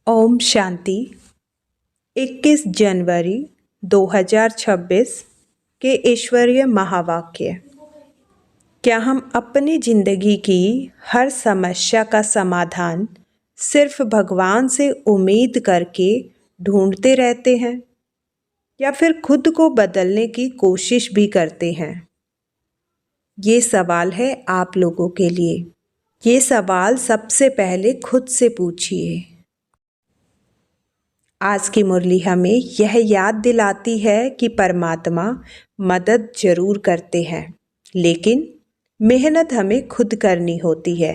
ओम शांति। 21 जनवरी 2026 के ईश्वरीय महावाक्य। क्या हम अपनी जिंदगी की हर समस्या का समाधान सिर्फ भगवान से उम्मीद करके ढूंढते रहते हैं या फिर खुद को बदलने की कोशिश भी करते हैं? ये सवाल है आप लोगों के लिए। ये सवाल सबसे पहले खुद से पूछिए। आज की मुरली हमें यह याद दिलाती है कि परमात्मा मदद जरूर करते हैं, लेकिन मेहनत हमें खुद करनी होती है।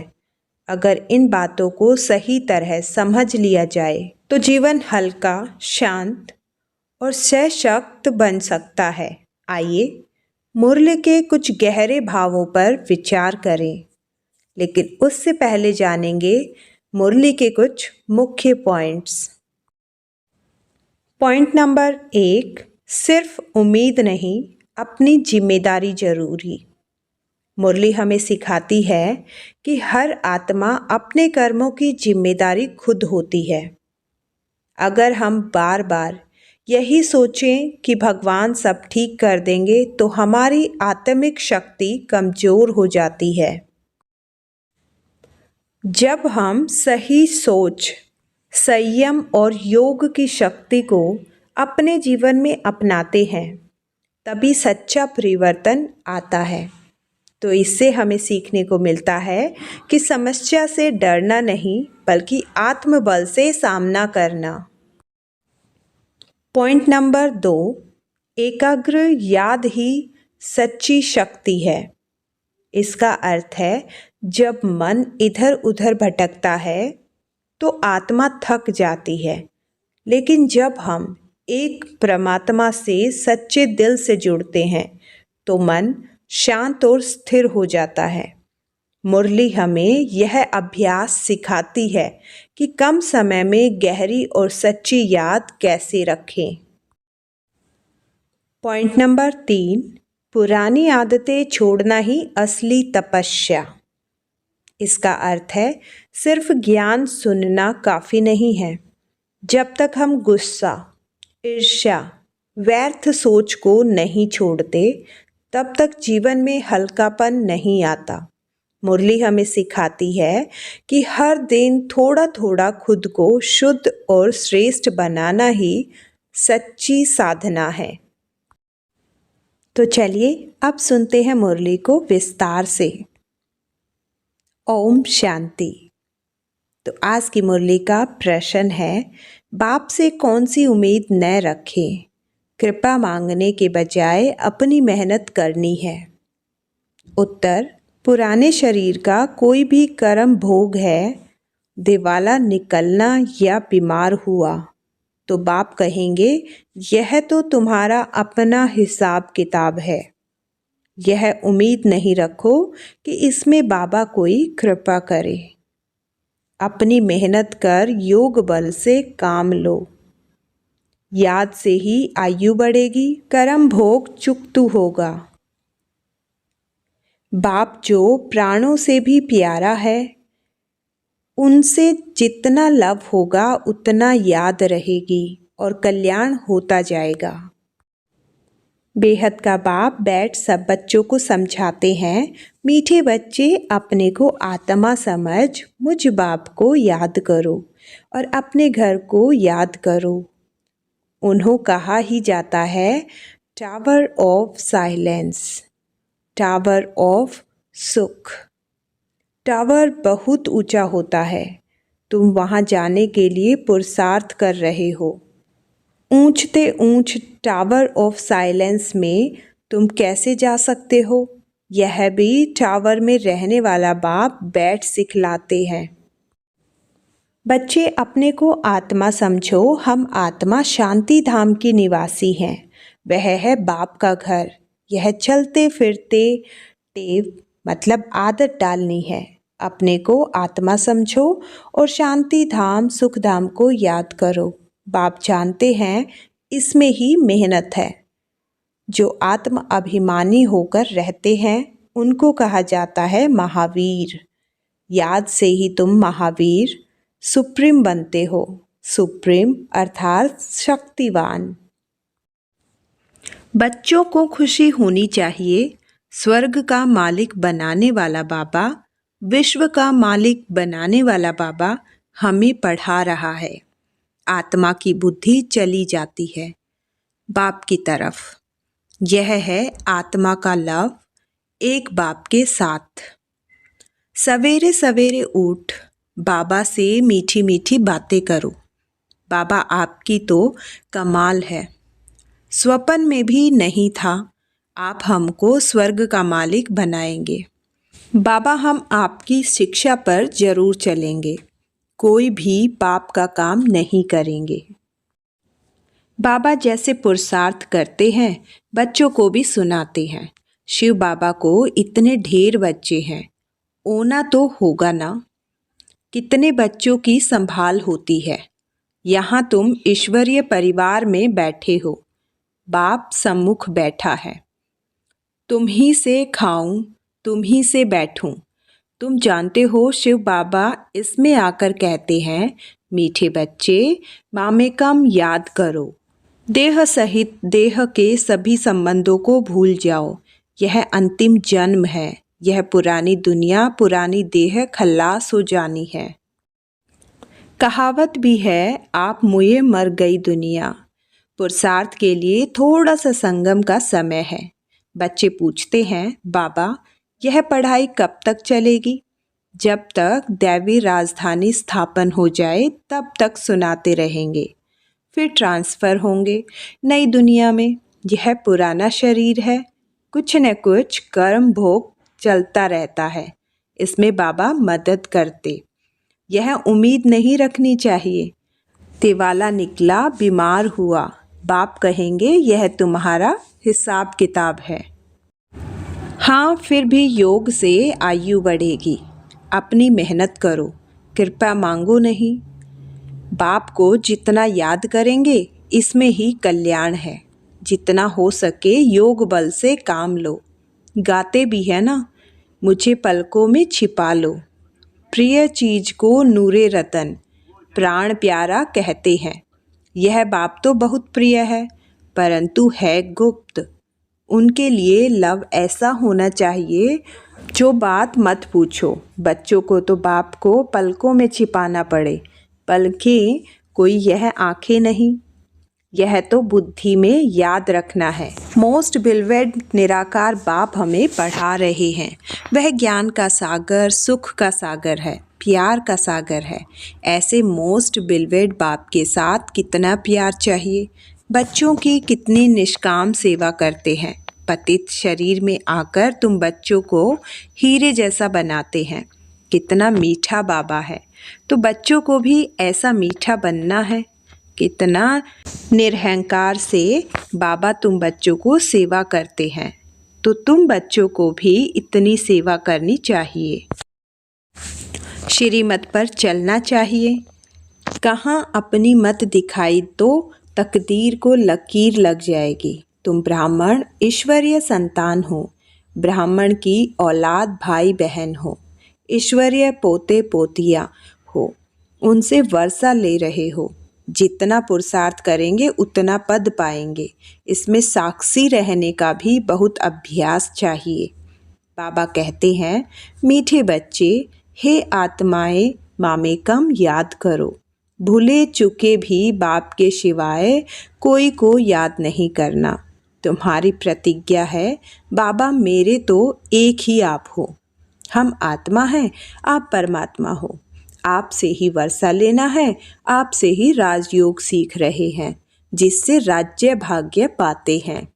अगर इन बातों को सही तरह समझ लिया जाए तो जीवन हल्का, शांत और सशक्त बन सकता है। आइए मुरली के कुछ गहरे भावों पर विचार करें, लेकिन उससे पहले जानेंगे मुरली के कुछ मुख्य पॉइंट्स। पॉइंट नंबर 1, सिर्फ उम्मीद नहीं, अपनी जिम्मेदारी जरूरी। मुरली हमें सिखाती है कि हर आत्मा अपने कर्मों की जिम्मेदारी खुद होती है। अगर हम बार बार यही सोचें कि भगवान सब ठीक कर देंगे तो हमारी आत्मिक शक्ति कमजोर हो जाती है। जब हम सही सोच, संयम और योग की शक्ति को अपने जीवन में अपनाते हैं, तभी सच्चा परिवर्तन आता है। तो इससे हमें सीखने को मिलता है कि समस्या से डरना नहीं, बल्कि आत्मबल से सामना करना। पॉइंट नंबर 2, एकाग्र याद ही सच्ची शक्ति है। इसका अर्थ है जब मन इधर उधर भटकता है तो आत्मा थक जाती है, लेकिन जब हम एक परमात्मा से सच्चे दिल से जुड़ते हैं तो मन शांत और स्थिर हो जाता है। मुरली हमें यह अभ्यास सिखाती है कि कम समय में गहरी और सच्ची याद कैसे रखें। पॉइंट नंबर 3, पुरानी आदतें छोड़ना ही असली तपस्या। इसका अर्थ है सिर्फ ज्ञान सुनना काफ़ी नहीं है। जब तक हम गुस्सा, ईर्ष्या, व्यर्थ सोच को नहीं छोड़ते, तब तक जीवन में हल्कापन नहीं आता। मुरली हमें सिखाती है कि हर दिन थोड़ा थोड़ा खुद को शुद्ध और श्रेष्ठ बनाना ही सच्ची साधना है। तो चलिए अब सुनते हैं मुरली को विस्तार से। ओम शांति। तो आज की मुरली का प्रश्न है, बाप से कौन सी उम्मीद न रखें? कृपा मांगने के बजाय अपनी मेहनत करनी है। उत्तर, पुराने शरीर का कोई भी कर्म भोग है, दिवाला निकलना या बीमार हुआ तो बाप कहेंगे यह तो तुम्हारा अपना हिसाब किताब है। यह उम्मीद नहीं रखो कि इसमें बाबा कोई कृपा करे। अपनी मेहनत कर योग बल से काम लो। याद से ही आयु बढ़ेगी, कर्म भोग चुकतू होगा। बाप जो प्राणों से भी प्यारा है, उनसे जितना लव होगा उतना याद रहेगी और कल्याण होता जाएगा। बेहद का बाप बैठ सब बच्चों को समझाते हैं, मीठे बच्चे अपने को आत्मा समझ मुझ बाप को याद करो और अपने घर को याद करो। उन्हों कहा ही जाता है tower of silence, tower of सुख। टावर बहुत ऊंचा होता है, तुम वहां जाने के लिए पुरुषार्थ कर रहे हो। ऊंचते ऊंच टावर ऑफ साइलेंस में तुम कैसे जा सकते हो? यह भी टावर में रहने वाला बाप बैठ सिखलाते हैं। बच्चे अपने को आत्मा समझो, हम आत्मा शांति धाम की निवासी हैं। वह है बाप का घर। यह चलते फिरते टेव मतलब आदत डालनी है। अपने को आत्मा समझो और शांति धाम, सुख धाम को याद करो। बाप जानते हैं इसमें ही मेहनत है। जो आत्म अभिमानी होकर रहते हैं उनको कहा जाता है महावीर। याद से ही तुम महावीर, सुप्रीम बनते हो। सुप्रीम अर्थात शक्तिवान। बच्चों को खुशी होनी चाहिए। स्वर्ग का मालिक बनाने वाला बाबा, विश्व का मालिक बनाने वाला बाबा हमें पढ़ा रहा है। आत्मा की बुद्धि चली जाती है बाप की तरफ। यह है आत्मा का लव एक बाप के साथ। सवेरे सवेरे उठ बाबा से मीठी मीठी बातें करो। बाबा आपकी तो कमाल है। स्वप्न में भी नहीं था आप हमको स्वर्ग का मालिक बनाएंगे। बाबा हम आपकी शिक्षा पर जरूर चलेंगे। कोई भी पाप का काम नहीं करेंगे। बाबा जैसे पुरुषार्थ करते हैं बच्चों को भी सुनाते हैं। शिव बाबा को इतने ढेर बच्चे हैं, ओना तो होगा ना। कितने बच्चों की संभाल होती है। यहाँ तुम ईश्वरीय परिवार में बैठे हो। बाप सम्मुख बैठा है। तुम ही से खाऊं, तुम ही से बैठूं। तुम जानते हो शिव बाबा इसमें आकर कहते हैं, मीठे बच्चे मामेकम याद करो। देह सहित देह के सभी संबंधों को भूल जाओ। यह अंतिम जन्म है। यह पुरानी दुनिया, पुरानी देह खल्लास हो जानी है। कहावत भी है, आप मुए मर गई दुनिया। पुरुषार्थ के लिए थोड़ा सा संगम का समय है। बच्चे पूछते हैं, बाबा यह पढ़ाई कब तक चलेगी? जब तक दैवी राजधानी स्थापन हो जाए तब तक सुनाते रहेंगे। फिर ट्रांसफ़र होंगे नई दुनिया में। यह पुराना शरीर है, कुछ न कुछ कर्म भोग चलता रहता है। इसमें बाबा मदद करते। यह उम्मीद नहीं रखनी चाहिए। तिवाला निकला, बीमार हुआ, बाप कहेंगे यह तुम्हारा हिसाब किताब है। हाँ, फिर भी योग से आयु बढ़ेगी। अपनी मेहनत करो, कृपा मांगो नहीं। बाप को जितना याद करेंगे इसमें ही कल्याण है। जितना हो सके योग बल से काम लो। गाते भी है ना, मुझे पलकों में छिपा लो। प्रिय चीज को नूरे रतन, प्राण प्यारा कहते हैं। यह बाप तो बहुत प्रिय है, परंतु है गुप्त। उनके लिए लव ऐसा होना चाहिए जो बात मत पूछो। बच्चों को तो बाप को पलकों में छिपाना पड़े। पलकें कोई यह आंखें नहीं, यह तो बुद्धि में याद रखना है। मोस्ट बिलवेड निराकार बाप हमें पढ़ा रहे हैं। वह ज्ञान का सागर, सुख का सागर है, प्यार का सागर है। ऐसे मोस्ट बिलवेड बाप के साथ कितना प्यार चाहिए। बच्चों की कितनी निष्काम सेवा करते हैं। पतित शरीर में आकर तुम बच्चों को हीरे जैसा बनाते हैं। कितना मीठा बाबा है, तो बच्चों को भी ऐसा मीठा बनना है। कितना निरहंकार से बाबा तुम बच्चों को सेवा करते हैं, तो तुम बच्चों को भी इतनी सेवा करनी चाहिए। श्रीमत पर चलना चाहिए। कहाँ अपनी मत दिखाई तो तकदीर को लकीर लग जाएगी। तुम ब्राह्मण ईश्वरीय संतान हो। ब्राह्मण की औलाद भाई बहन हो। ईश्वरीय पोते पोतियाँ हो। उनसे वर्षा ले रहे हो। जितना पुरुषार्थ करेंगे उतना पद पाएंगे। इसमें साक्षी रहने का भी बहुत अभ्यास चाहिए। बाबा कहते हैं, मीठे बच्चे, हे आत्माएं मामेकम याद करो। भूले चुके भी बाप के सिवाय कोई को याद नहीं करना। तुम्हारी प्रतिज्ञा है, बाबा मेरे तो एक ही आप हो। हम आत्मा हैं, आप परमात्मा हो। आपसे ही वर्षा लेना है, आपसे ही राजयोग सीख रहे हैं, जिससे राज्य भाग्य पाते हैं।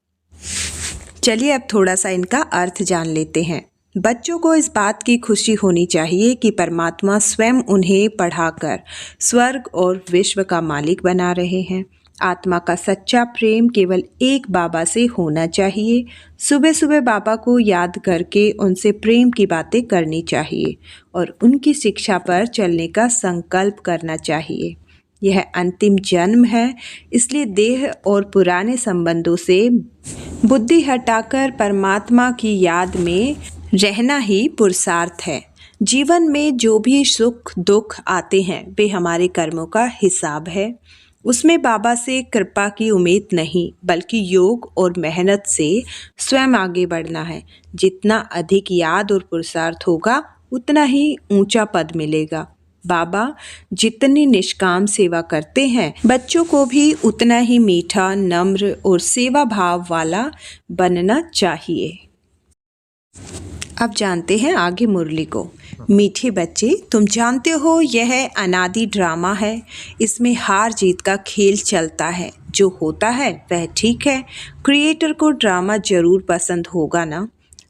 चलिए अब थोड़ा सा इनका अर्थ जान लेते हैं। बच्चों को इस बात की खुशी होनी चाहिए कि परमात्मा स्वयं उन्हें पढ़ाकर स्वर्ग और विश्व का मालिक बना रहे हैं। आत्मा का सच्चा प्रेम केवल एक बाबा से होना चाहिए। सुबह सुबह बाबा को याद करके उनसे प्रेम की बातें करनी चाहिए और उनकी शिक्षा पर चलने का संकल्प करना चाहिए। यह अंतिम जन्म है, इसलिए देह और पुराने संबंधों से बुद्धि हटाकर परमात्मा की याद में रहना ही पुरुषार्थ है। जीवन में जो भी सुख दुख आते हैं वे हमारे कर्मों का हिसाब है। उसमें बाबा से कृपा की उम्मीद नहीं, बल्कि योग और मेहनत से स्वयं आगे बढ़ना है। जितना अधिक याद और पुरुषार्थ होगा उतना ही ऊंचा पद मिलेगा। बाबा जितनी निष्काम सेवा करते हैं, बच्चों को भी उतना ही मीठा, नम्र और सेवा भाव वाला बनना चाहिए। अब जानते हैं आगे मुरली को। मीठे बच्चे, तुम जानते हो यह अनादि ड्रामा है। इसमें हार जीत का खेल चलता है। जो होता है वह ठीक है। क्रिएटर को ड्रामा जरूर पसंद होगा ना,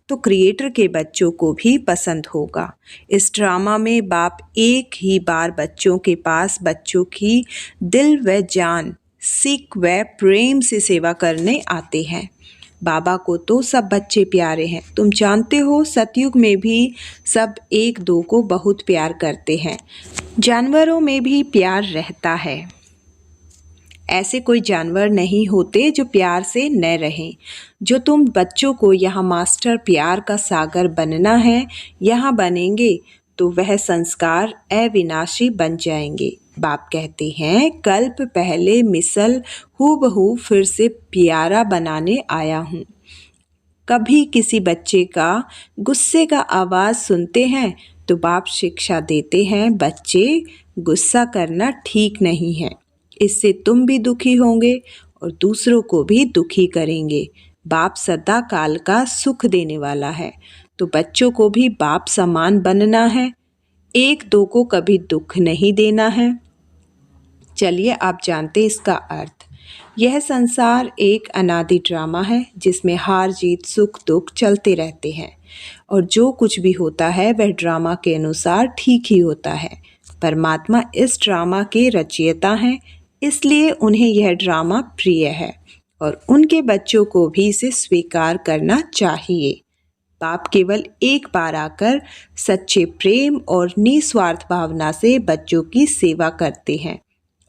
तो क्रिएटर के बच्चों को भी पसंद होगा। इस ड्रामा में बाप एक ही बार बच्चों के पास बच्चों की दिल व जान, सीख व प्रेम से सेवा करने आते हैं। बाबा को तो सब बच्चे प्यारे हैं। तुम जानते हो सतयुग में भी सब एक दो को बहुत प्यार करते हैं। जानवरों में भी प्यार रहता है। ऐसे कोई जानवर नहीं होते जो प्यार से न रहें। जो तुम बच्चों को यहाँ मास्टर प्यार का सागर बनना है, यहाँ बनेंगे तो वह संस्कार अविनाशी बन जाएंगे। बाप कहते हैं, कल्प पहले मिसल हूबहू फिर से प्यारा बनाने आया हूँ। कभी किसी बच्चे का गुस्से का आवाज़ सुनते हैं तो बाप शिक्षा देते हैं, बच्चे गुस्सा करना ठीक नहीं है। इससे तुम भी दुखी होंगे और दूसरों को भी दुखी करेंगे। बाप सदा काल का सुख देने वाला है, तो बच्चों को भी बाप समान बनना है। एक दो को कभी दुख नहीं देना है। चलिए आप जानते इसका अर्थ। यह संसार एक अनादि ड्रामा है जिसमें हार जीत सुख दुख चलते रहते हैं, और जो कुछ भी होता है वह ड्रामा के अनुसार ठीक ही होता है। परमात्मा इस ड्रामा के रचयिता हैं, इसलिए उन्हें यह ड्रामा प्रिय है और उनके बच्चों को भी इसे स्वीकार करना चाहिए। बाप केवल एक बार आकर सच्चे प्रेम और निस्वार्थ भावना से बच्चों की सेवा करते हैं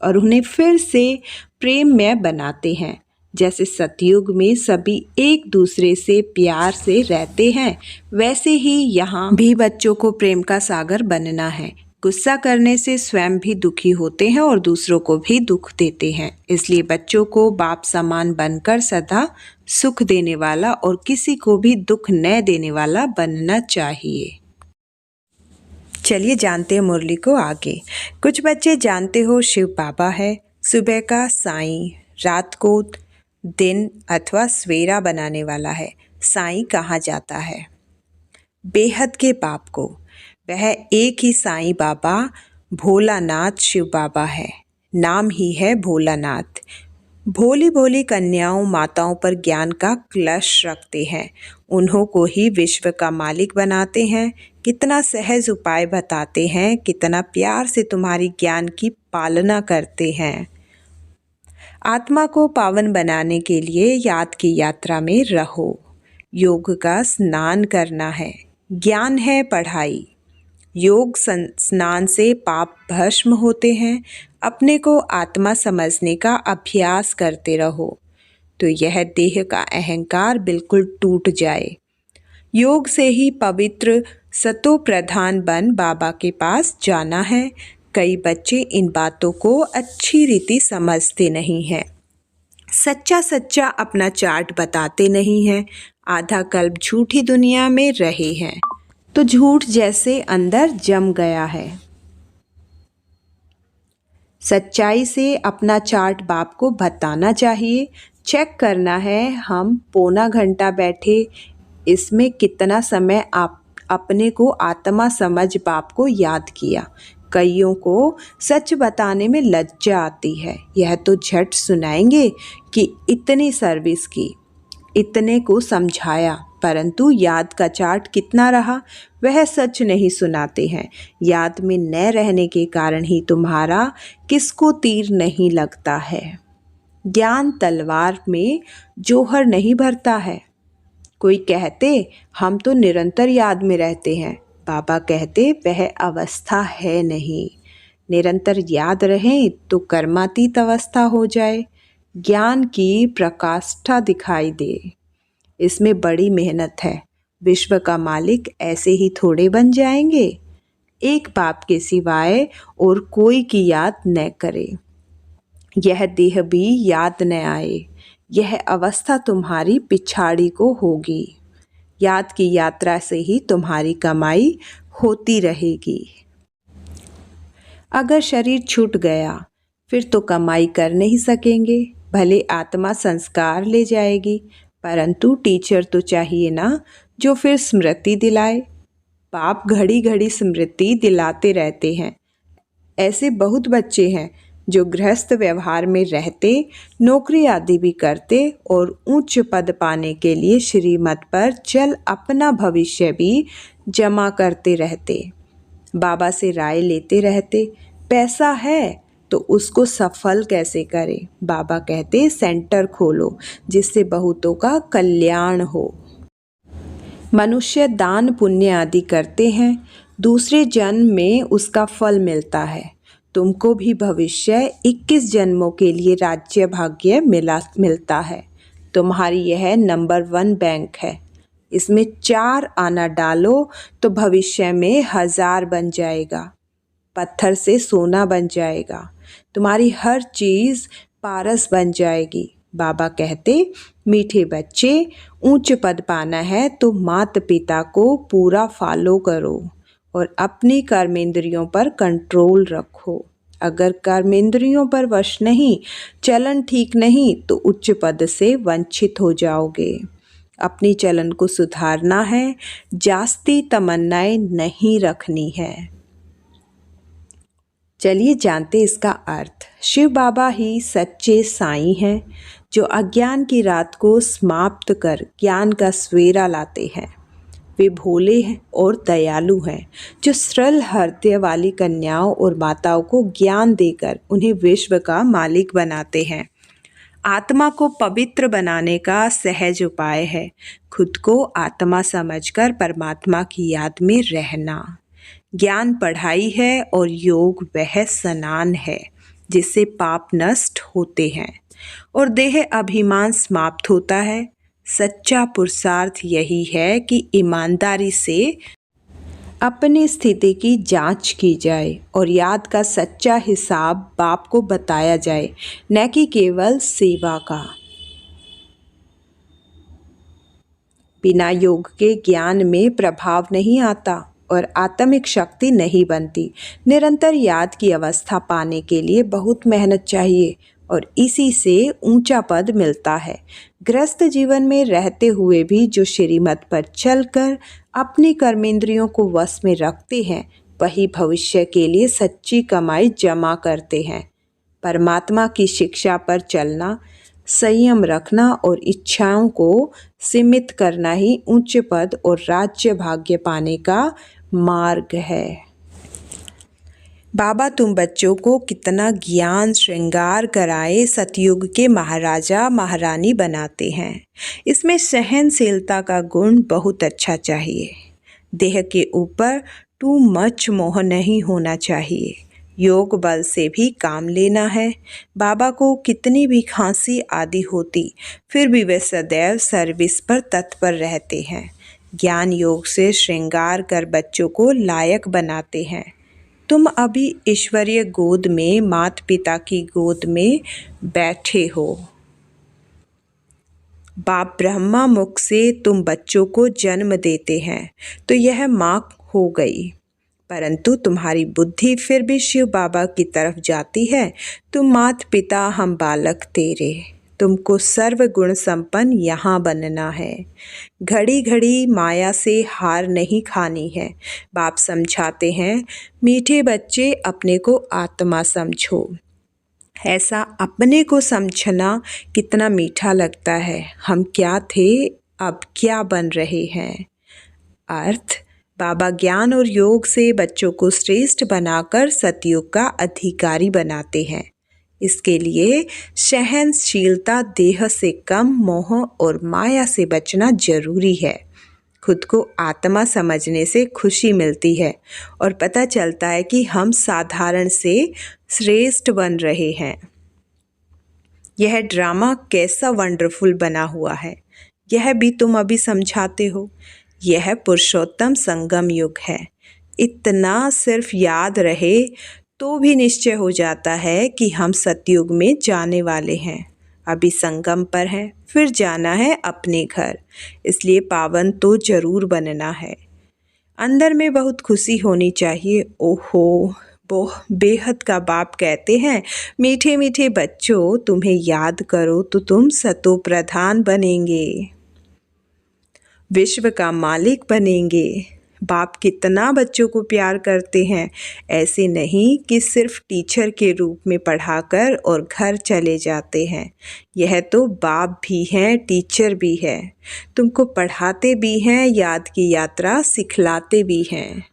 और उन्हें फिर से प्रेममय बनाते हैं। जैसे सतयुग में सभी एक दूसरे से प्यार से रहते हैं, वैसे ही यहाँ भी बच्चों को प्रेम का सागर बनना है। गुस्सा करने से स्वयं भी दुखी होते हैं और दूसरों को भी दुख देते हैं। इसलिए बच्चों को बाप समान बनकर सदा सुख देने वाला और किसी को भी दुख न देने वाला बनना चाहिए। चलिए जानते हैं मुरली को आगे। कुछ बच्चे जानते हो शिव बाबा है, सुबह का साईं, रात को दिन अथवा सवेरा बनाने वाला है। साईं कहा जाता है बेहद के बाप को। वह एक ही साईं बाबा भोलानाथ शिव बाबा है। नाम ही है भोलानाथ। भोली भोली कन्याओं माताओं पर ज्ञान का कलश रखते हैं, उन्हों को ही विश्व का मालिक बनाते हैं। कितना सहज उपाय बताते हैं, कितना प्यार से तुम्हारी ज्ञान की पालना करते हैं। आत्मा को पावन बनाने के लिए याद की यात्रा में रहो। योग का स्नान करना है, ज्ञान है पढ़ाई। योग स्नान से पाप भस्म होते हैं। अपने को आत्मा समझने का अभ्यास करते रहो तो यह देह का अहंकार बिल्कुल टूट जाए। योग से ही पवित्र सतो प्रधान बन बाबा के पास जाना है। कई बच्चे इन बातों को अच्छी रीति समझते नहीं हैं। सच्चा सच्चा अपना चार्ट बताते नहीं हैं। आधा कल्प झूठी दुनिया में रहे हैं तो झूठ जैसे अंदर जम गया है। सच्चाई से अपना चार्ट बाप को बताना चाहिए। चेक करना है, हम पौना घंटा बैठे, इसमें कितना समय आप अपने को आत्मा समझ बाप को याद किया। कईयों को सच बताने में लज्जा आती है। यह तो झट सुनाएंगे कि इतनी सर्विस की, इतने को समझाया, परंतु याद का चार्ट कितना रहा वह सच नहीं सुनाते हैं। याद में न रहने के कारण ही तुम्हारा किसको तीर नहीं लगता है। ज्ञान तलवार में जोहर नहीं भरता है। कोई कहते हम तो निरंतर याद में रहते हैं, बाबा कहते वह अवस्था है नहीं। निरंतर याद रहें तो कर्मातीत अवस्था हो जाए, ज्ञान की प्रकाष्ठा दिखाई दे। इसमें बड़ी मेहनत है। विश्व का मालिक ऐसे ही थोड़े बन जाएंगे। एक बाप के सिवाय और कोई की याद न करे। यह देह भी याद न आए, यह अवस्था तुम्हारी पिछाड़ी को होगी। याद की यात्रा से ही तुम्हारी कमाई होती रहेगी। अगर शरीर छूट गया फिर तो कमाई कर नहीं सकेंगे। भले आत्मा संस्कार ले जाएगी, परंतु टीचर तो चाहिए ना, जो फिर स्मृति दिलाए। बाप घड़ी घड़ी स्मृति दिलाते रहते हैं। ऐसे बहुत बच्चे हैं जो गृहस्थ व्यवहार में रहते, नौकरी आदि भी करते और उच्च पद पाने के लिए श्रीमत पर चल अपना भविष्य भी जमा करते रहते। बाबा से राय लेते रहते, पैसा है तो उसको सफल कैसे करें। बाबा कहते सेंटर खोलो जिससे बहुतों का कल्याण हो। मनुष्य दान पुण्य आदि करते हैं, दूसरे जन्म में उसका फल मिलता है। तुमको भी भविष्य 21 जन्मों के लिए राज्य भाग्य मिलता है। तुम्हारी यह नंबर 1 बैंक है, इसमें 4 आना डालो तो भविष्य में 1000 बन जाएगा। पत्थर से सोना बन जाएगा, तुम्हारी हर चीज़ पारस बन जाएगी। बाबा कहते मीठे बच्चे, ऊंच पद पाना है तो माता पिता को पूरा फॉलो करो और अपनी कर्मेंद्रियों पर कंट्रोल रखो। अगर कर्मेंद्रियों पर वश नहीं, चलन ठीक नहीं तो उच्च पद से वंचित हो जाओगे। अपनी चलन को सुधारना है, जास्ती तमन्नाएं नहीं रखनी है। चलिए जानते इसका अर्थ। शिव बाबा ही सच्चे साईं हैं, जो अज्ञान की रात को समाप्त कर ज्ञान का सवेरा लाते हैं। वे भोले हैं और दयालु हैं, जो सरल हृदय वाली कन्याओं और माताओं को ज्ञान देकर उन्हें विश्व का मालिक बनाते हैं। आत्मा को पवित्र बनाने का सहज उपाय है खुद को आत्मा समझकर परमात्मा की याद में रहना। ज्ञान पढ़ाई है और योग वह स्नान है जिससे पाप नष्ट होते हैं और देह अभिमान समाप्त होता है। सच्चा पुरुषार्थ यही है कि ईमानदारी से अपनी स्थिति की जांच की जाए और याद का सच्चा हिसाब बाप को बताया जाए, न कि केवल सेवा का। बिना योग के ज्ञान में प्रभाव नहीं आता और आत्मिक शक्ति नहीं बनती। निरंतर याद की अवस्था पाने के लिए बहुत मेहनत चाहिए और इसी से ऊंचा पद मिलता है। गृहस्थ जीवन में रहते हुए भी जो श्रीमत पर चलकर अपनी कर्मेंद्रियों को वश में रखते हैं, वही भविष्य के लिए सच्ची कमाई जमा करते हैं। परमात्मा की शिक्षा पर चलना, संयम रखना और इच्छाओं को सीमित करना ही उच्च पद और राज्य भाग्य पाने का मार्ग है। बाबा तुम बच्चों को कितना ज्ञान श्रृंगार कराए सतयुग के महाराजा महारानी बनाते हैं। इसमें सहनशीलता का गुण बहुत अच्छा चाहिए। देह के ऊपर टू मच मोह नहीं होना चाहिए। योग बल से भी काम लेना है। बाबा को कितनी भी खांसी आदि होती, फिर भी वे सदैव सर्विस पर तत्पर रहते हैं। ज्ञान योग से श्रृंगार कर बच्चों को लायक बनाते हैं। तुम अभी ईश्वरीय गोद में, माता पिता की गोद में बैठे हो। बाप ब्रह्मा मुख से तुम बच्चों को जन्म देते हैं तो यह माँ हो गई, परंतु तुम्हारी बुद्धि फिर भी शिव बाबा की तरफ जाती है। तुम माता पिता, हम बालक तेरे। तुमको सर्व गुण संपन्न यहाँ बनना है। घड़ी घड़ी माया से हार नहीं खानी है। बाप समझाते हैं, मीठे बच्चे अपने को आत्मा समझो। ऐसा अपने को समझना कितना मीठा लगता है। हम क्या थे, अब क्या बन रहे हैं। अर्थ, बाबा ज्ञान और योग से बच्चों को श्रेष्ठ बनाकर सतयुग का अधिकारी बनाते हैं। इसके लिए सहनशीलता, देह से कम मोह और माया से बचना जरूरी है। खुद को आत्मा समझने से खुशी मिलती है और पता चलता है कि हम साधारण से श्रेष्ठ बन रहे हैं। यह ड्रामा कैसा वंडरफुल बना हुआ है, यह भी तुम अभी समझाते हो। यह पुरुषोत्तम संगम युग है। इतना सिर्फ याद रहे तो भी निश्चय हो जाता है कि हम सतयुग में जाने वाले हैं। अभी संगम पर हैं, फिर जाना है अपने घर, इसलिए पावन तो जरूर बनना है। अंदर में बहुत खुशी होनी चाहिए। ओहो, वो बेहद का बाप कहते हैं, मीठे मीठे बच्चों, तुम्हें याद करो तो तुम सतो प्रधान बनेंगे, विश्व का मालिक बनेंगे। बाप कितना बच्चों को प्यार करते हैं। ऐसे नहीं कि सिर्फ टीचर के रूप में पढ़ाकर और घर चले जाते हैं। यह तो बाप भी हैं, टीचर भी है, तुमको पढ़ाते भी हैं, याद की यात्रा सिखलाते भी हैं।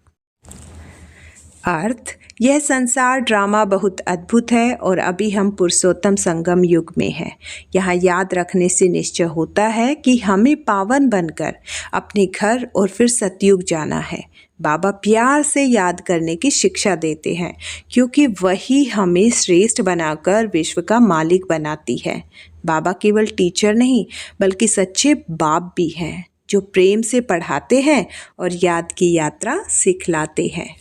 अर्थ, यह संसार ड्रामा बहुत अद्भुत है और अभी हम पुरुषोत्तम संगम युग में हैं। यहाँ याद रखने से निश्चय होता है कि हमें पावन बनकर अपने घर और फिर सतयुग जाना है। बाबा प्यार से याद करने की शिक्षा देते हैं, क्योंकि वही हमें श्रेष्ठ बनाकर विश्व का मालिक बनाती है। बाबा केवल टीचर नहीं बल्कि सच्चे बाप भी हैं, जो प्रेम से पढ़ाते हैं और याद की यात्रा सिखलाते हैं।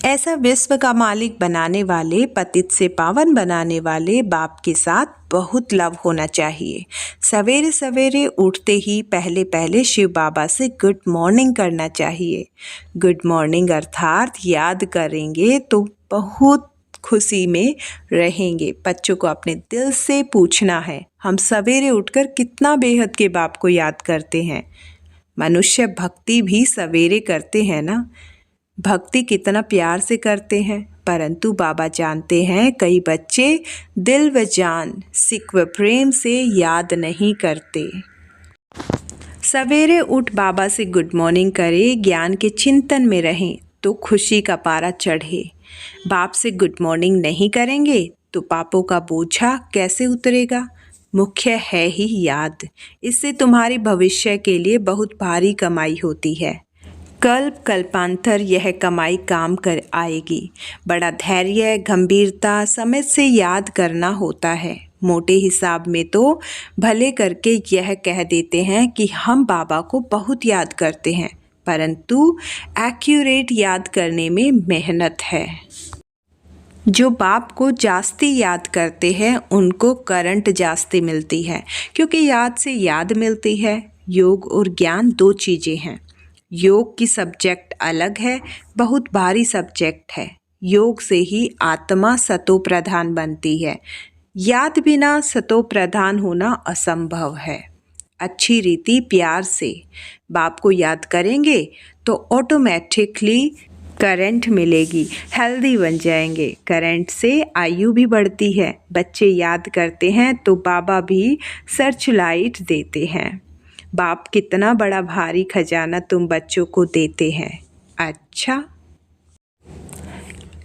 ऐसा विश्व का मालिक बनाने वाले, पतित से पावन बनाने वाले बाप के साथ बहुत लव होना चाहिए। सवेरे सवेरे उठते ही पहले पहले शिव बाबा से गुड मॉर्निंग करना चाहिए। गुड मॉर्निंग अर्थात याद करेंगे तो बहुत खुशी में रहेंगे। बच्चों को अपने दिल से पूछना है, हम सवेरे उठकर कितना बेहद के बाप को याद करते हैं। मनुष्य भक्ति भी सवेरे करते हैं ना, भक्ति कितना प्यार से करते हैं, परंतु बाबा जानते हैं कई बच्चे दिल व जान, सिक व प्रेम से याद नहीं करते। सवेरे उठ बाबा से गुड मॉर्निंग करें, ज्ञान के चिंतन में रहें तो खुशी का पारा चढ़े। बाप से गुड मॉर्निंग नहीं करेंगे तो पापों का बोझा कैसे उतरेगा। मुख्य है ही याद, इससे तुम्हारी भविष्य के लिए बहुत भारी कमाई होती है। कल्प कल्पांतर यह कमाई काम कर आएगी। बड़ा धैर्य, गंभीरता, समझ से याद करना होता है। मोटे हिसाब में तो भले करके यह कह देते हैं कि हम बाबा को बहुत याद करते हैं, परंतु एक्यूरेट याद करने में मेहनत है। जो बाप को जास्ती याद करते हैं उनको करंट जास्ती मिलती है, क्योंकि याद से याद मिलती है। योग और ज्ञान दो चीज़ें हैं। योग की सब्जेक्ट अलग है, बहुत भारी सब्जेक्ट है। योग से ही आत्मा सतो प्रधान बनती है। याद बिना सतो प्रधान होना असंभव है। अच्छी रीति प्यार से बाप को याद करेंगे तो ऑटोमेटिकली करंट मिलेगी, हेल्दी बन जाएंगे। करंट से आयु भी बढ़ती है। बच्चे याद करते हैं तो बाबा भी सर्च लाइट देते हैं। बाप कितना बड़ा भारी खजाना तुम बच्चों को देते हैं। अच्छा,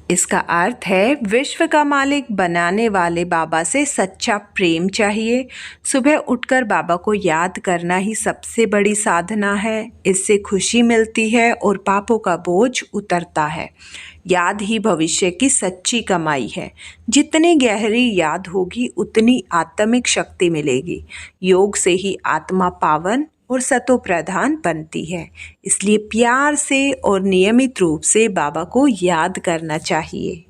इसका अर्थ है विश्व का मालिक बनाने वाले बाबा से सच्चा प्रेम चाहिए। सुबह उठकर बाबा को याद करना ही सबसे बड़ी साधना है। इससे खुशी मिलती है और पापों का बोझ उतरता है। याद ही भविष्य की सच्ची कमाई है। जितनी गहरी याद होगी उतनी आत्मिक शक्ति मिलेगी। योग से ही आत्मा पावन और सतो प्रधान बनती है। इसलिए प्यार से और नियमित रूप से बाबा को याद करना चाहिए।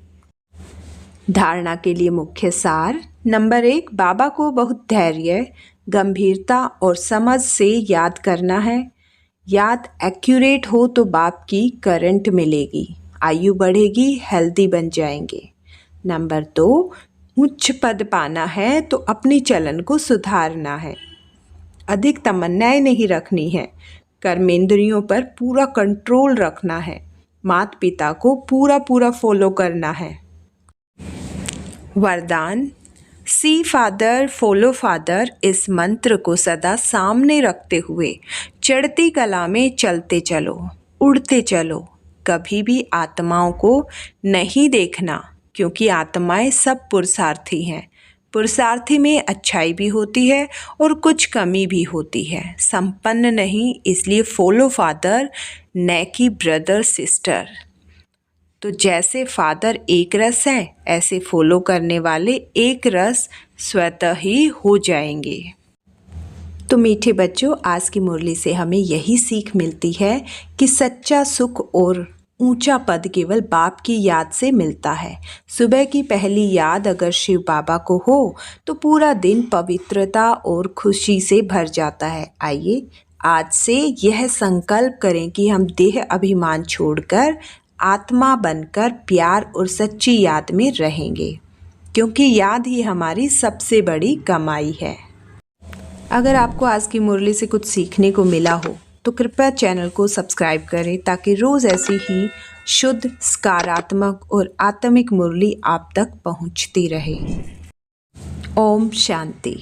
धारणा के लिए मुख्य सार। नंबर 1, बाबा को बहुत धैर्य, गंभीरता और समझ से याद करना है। याद एक्यूरेट हो तो बाप की करंट मिलेगी, आयु बढ़ेगी, हेल्दी बन जाएंगे। नंबर 2, उच्च पद पाना है तो अपनी चलन को सुधारना है। अधिक तमन्नाएं नहीं रखनी है। कर्मेंद्रियों पर पूरा कंट्रोल रखना है। माता पिता को पूरा फॉलो करना है। वरदान, सी फादर फॉलो फादर, इस मंत्र को सदा सामने रखते हुए चढ़ती कला में चलते चलो, उड़ते चलो। कभी भी आत्माओं को नहीं देखना, क्योंकि आत्माएं सब पुरुषार्थी हैं। पुरुषार्थी में अच्छाई भी होती है और कुछ कमी भी होती है, संपन्न नहीं। इसलिए फॉलो फादर न कि ब्रदर सिस्टर। तो जैसे फादर एक रस हैं, ऐसे फॉलो करने वाले एक रस स्वतः ही हो जाएंगे। तो मीठे बच्चों, आज की मुरली से हमें यही सीख मिलती है कि सच्चा सुख और ऊंचा पद केवल बाप की याद से मिलता है। सुबह की पहली याद अगर शिव बाबा को हो तो पूरा दिन पवित्रता और खुशी से भर जाता है। आइए आज से यह संकल्प करें कि हम देह अभिमान छोड़कर आत्मा बनकर प्यार और सच्ची याद में रहेंगे, क्योंकि याद ही हमारी सबसे बड़ी कमाई है। अगर आपको आज की मुरली से कुछ सीखने को मिला हो तो कृपया चैनल को सब्सक्राइब करें, ताकि रोज़ ऐसी ही शुद्ध, सकारात्मक और आत्मिक मुरली आप तक पहुंचती रहे। ओम शांति।